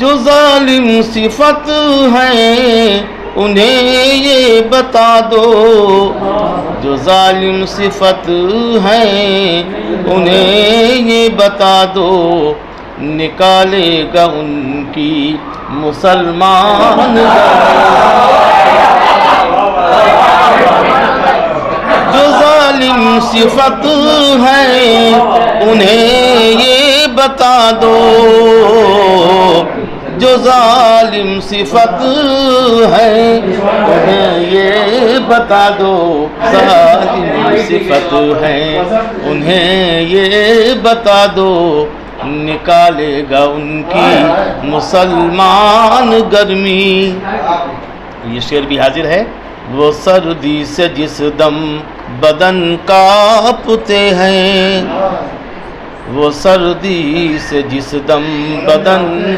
جو ظالم صفت ہے انہیں یہ بتا دو، جو ظالم صفت ہے انہیں یہ بتا دو، نکالے گا ان کی مسلمان جو ظالم صفت ہے انہیں یہ بتا دو، جو ظالم صفت ہے انہیں یہ بتا دو، ظالم صفت ہے انہیں یہ بتا دو، نکالے گا ان کی مسلمان گرمی۔ یہ شعر بھی حاضر ہے۔ وہ سردی سے جس دم بدن کانپتے ہیں، وہ سردی سے جس دم بدن